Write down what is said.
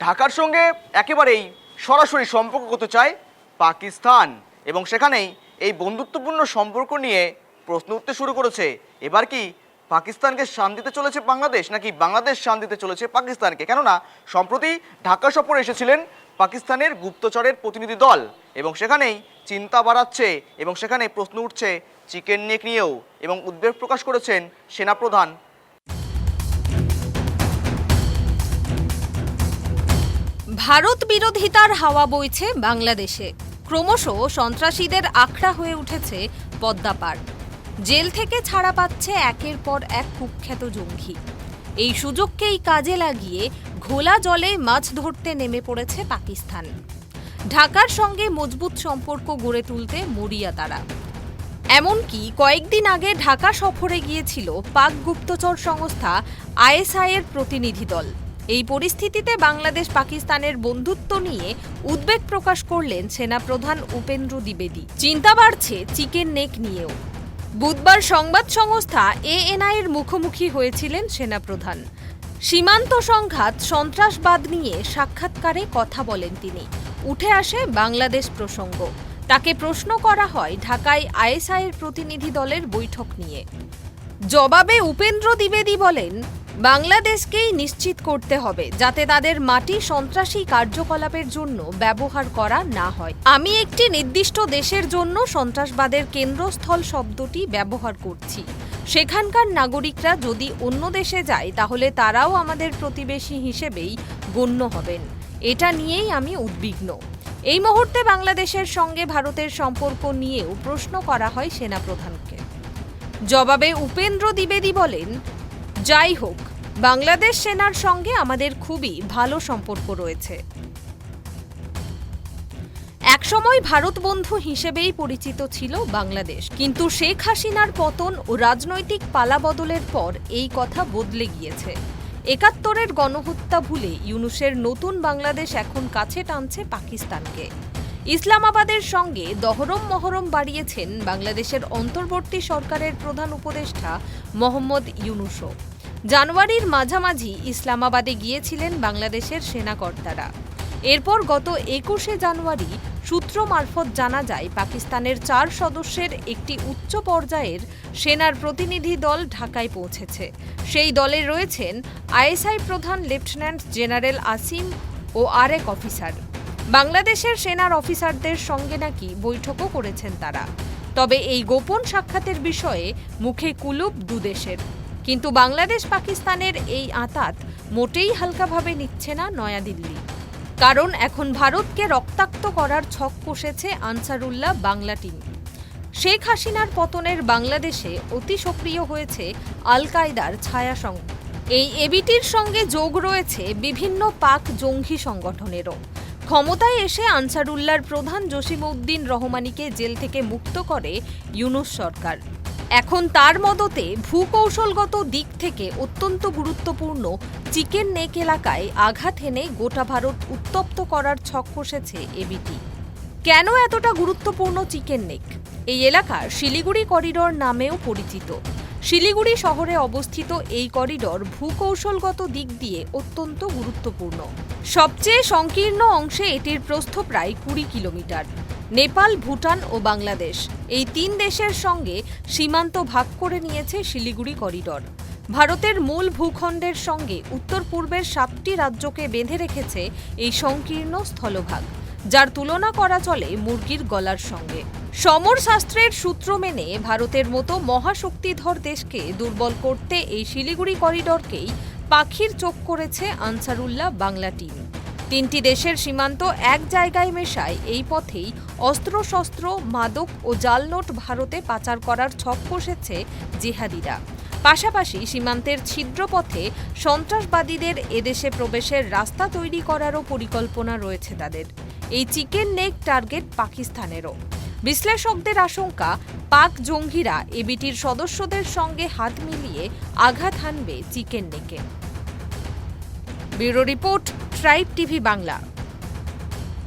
ঢাকার সঙ্গে একেবারেই সরাসরি সম্পর্ক করতে চায় পাকিস্তান এবং সেখানেই এই বন্ধুত্বপূর্ণ সম্পর্ক নিয়ে প্রশ্ন উঠতে শুরু করেছে। এবার কি পাকিস্তানকে শান দিতে চলেছে বাংলাদেশ, নাকি বাংলাদেশ শান দিতে চলেছে পাকিস্তানকে? কেননা সম্প্রতি ঢাকা সফরে এসেছিলেন পাকিস্তানের গুপ্তচরের প্রতিনিধি দল এবং সেখানেই চিন্তা বাড়াচ্ছে এবং সেখানে প্রশ্ন উঠছে চিকেন নেক নিয়েও এবং উদ্বেগ প্রকাশ করেছেন সেনাপ্রধান। ভারত বিরোধিতার হাওয়া বইছে বাংলাদেশে। ক্রমশ সন্ত্রাসীদের আখড়া হয়ে উঠেছে পদ্মাপাড়। জেল থেকে ছাড়া পাচ্ছে একের পর এক কুখ্যাত জঙ্গি। এই সুযোগকেই কাজে লাগিয়ে ঘোলা জলে মাছ ধরতে নেমে পড়েছে পাকিস্তান। ঢাকার সঙ্গে মজবুত সম্পর্ক গড়ে তুলতে মরিয়া তারা। এমনকি কয়েকদিন আগে ঢাকা সফরে গিয়েছিল পাক গুপ্তচর সংস্থা আইএসআই এর প্রতিনিধি দল। এই পরিস্থিতিতে বাংলাদেশ পাকিস্তানের বন্ধুত্ব নিয়ে উদ্বেগ প্রকাশ করলেন সেনাপ্রধান উপেন্দ্র দ্বিবেদী। চিন্তা বাড়ছে চিকেন নেক নিয়েও। বুধবার সংবাদ সংস্থা এএনআই এর মুখোমুখি হয়েছিলেন সেনাপ্রধান। সীমান্ত সংঘাত, সন্ত্রাসবাদ নিয়ে সাক্ষাৎকারে কথা বলেন তিনি। উঠে আসে বাংলাদেশ প্রসঙ্গ। তাকে প্রশ্ন করা হয় ঢাকায় আইএসআই এর প্রতিনিধি দলের বৈঠক নিয়ে। জবাবে উপেন্দ্র দ্বিবেদী বলেন, বাংলাদেশকেই নিশ্চিত করতে হবে যাতে তাদের মাটি সন্ত্রাসী কার্যকলাপের জন্য ব্যবহার করা না হয়। আমি একটি নির্দিষ্ট দেশের জন্য সন্ত্রাসবাদের কেন্দ্রস্থল শব্দটি ব্যবহার করছি। সেখানকার নাগরিকরা যদি অন্য দেশে যায় তাহলে তারাও আমাদের প্রতিবেশী হিসেবেই গণ্য হবেন। এটা নিয়েই আমি উদ্বিগ্ন। এই মুহূর্তে বাংলাদেশের সঙ্গে ভারতের সম্পর্ক নিয়েও প্রশ্ন করা হয় সেনাপ্রধানকে। জবাবে উপেন্দ্র দ্বিবেদী বলেন, যাই হোক, বাংলাদেশ সেনার সঙ্গে আমাদের খুবই ভালো সম্পর্ক রয়েছে। একসময় ভারত বন্ধু হিসেবেই পরিচিত ছিল বাংলাদেশ, কিন্তু শেখ হাসিনার পতন ও রাজনৈতিক পালাবদলের পর এই কথা বদলে গিয়েছে। ৭১-এর গণহত্যা ভুলে ইউনূসের নতুন বাংলাদেশ এখন কাছে টানছে পাকিস্তানকে। ইসলামাবাদের সঙ্গে দহরম মহরম বাড়িয়েছেন বাংলাদেশের অন্তর্বর্তী সরকারের প্রধান উপদেষ্টা মোহাম্মদ ইউনূসও। জানুয়ারির মাঝামাঝি ইসলামাবাদে গিয়েছিলেন বাংলাদেশের সেনাকর্তারা। এরপর গত ২১শে জানুয়ারি সূত্র মারফত জানা যায় পাকিস্তানের ৪ সদস্যের একটি উচ্চ পর্যায়ের সেনার প্রতিনিধি দল ঢাকায় পৌঁছেছে। সেই দলে রয়েছেন আইএসআই প্রধান লেফটেন্যান্ট জেনারেল আসিম ও আরেক অফিসার। বাংলাদেশের সেনার অফিসারদের সঙ্গে নাকি বৈঠকও করেছেন তারা। তবে এই গোপন সাক্ষাতের বিষয়ে মুখে কুলুপ দুদেশের। কিন্তু বাংলাদেশ পাকিস্তানের এই আঁতাত মোটেই হালকাভাবে নিচ্ছে না নয়াদিল্লি। কারণ এখন ভারতকে রক্তাক্ত করার ছক কষেছে আনসারুল্লাহ বাংলা টিম। শেখ হাসিনার পতনের বাংলাদেশে অতি সক্রিয় হয়েছে আল কায়দার ছায়া সংঘ। এই এবিটির সঙ্গে যোগ রয়েছে বিভিন্ন পাক জঙ্গি সংগঠনেরও। ক্ষমতায় এসে আনসারুল্লাহর প্রধান জসিমউদ্দিন রহমানিকে জেল থেকে মুক্ত করে ইউনূস সরকার। এখন তার মদতে ভূকৌশলগত দিক থেকে অত্যন্ত গুরুত্বপূর্ণ চিকেন নেক এলাকায় আঘাত এনে গোটা ভারত উত্তপ্ত করার ছক কষেছে এবিটি। কেন এতটা গুরুত্বপূর্ণ চিকেন নেক? এই এলাকা শিলিগুড়ি করিডোর নামেও পরিচিত। শিলিগুড়ি শহরে অবস্থিত এই করিডোর ভূকৌশলগত দিক দিয়ে অত্যন্ত গুরুত্বপূর্ণ। সবচেয়ে সংকীর্ণ অংশে এটির প্রস্থ প্রায় ২০ কিলোমিটার। নেপাল, ভুটান ও বাংলাদেশ এই ৩ দেশের সঙ্গে সীমান্ত ভাগ করে নিয়েছে শিলিগুড়ি করিডোর। ভারতের মূল ভূখণ্ডের সঙ্গে উত্তর পূর্বের ৭টি রাজ্যকে বেঁধে রেখেছে এই সংকীর্ণ স্থলভাগ, যার তুলনা করা চলে মুরগির গলার সঙ্গে। সমরশাস্ত্রের সূত্র মেনে ভারতের মতো মহাশক্তিধর দেশকে দুর্বল করতে এই শিলিগুড়ি করিডোরকেই পাখির চোখ করেছে আনসারুল্লাহ বাংলা টিম। ৩টি দেশের সীমান্ত এক জায়গায় মেশায় এই পথেই অস্ত্রশস্ত্র, মাদক ও জাল নোট ভারতে পাচার করার ছক কষেছে জিহাদিরা। পাশাপাশি সীমান্তের ছিদ্রপথে সন্ত্রাসবাদীদের এদেশে প্রবেশের রাস্তা তৈরি করারও পরিকল্পনা রয়েছে তাদের। এই চিকেন নেক টার্গেট পাকিস্তানেরও। বিশ্লেষকদের আশঙ্কা, পাক জঙ্গিরা এবিটির সদস্যদের সঙ্গে হাত মিলিয়ে আঘাত হানবে চিকেন নেকে। Bureau report, tribe TV Bangla.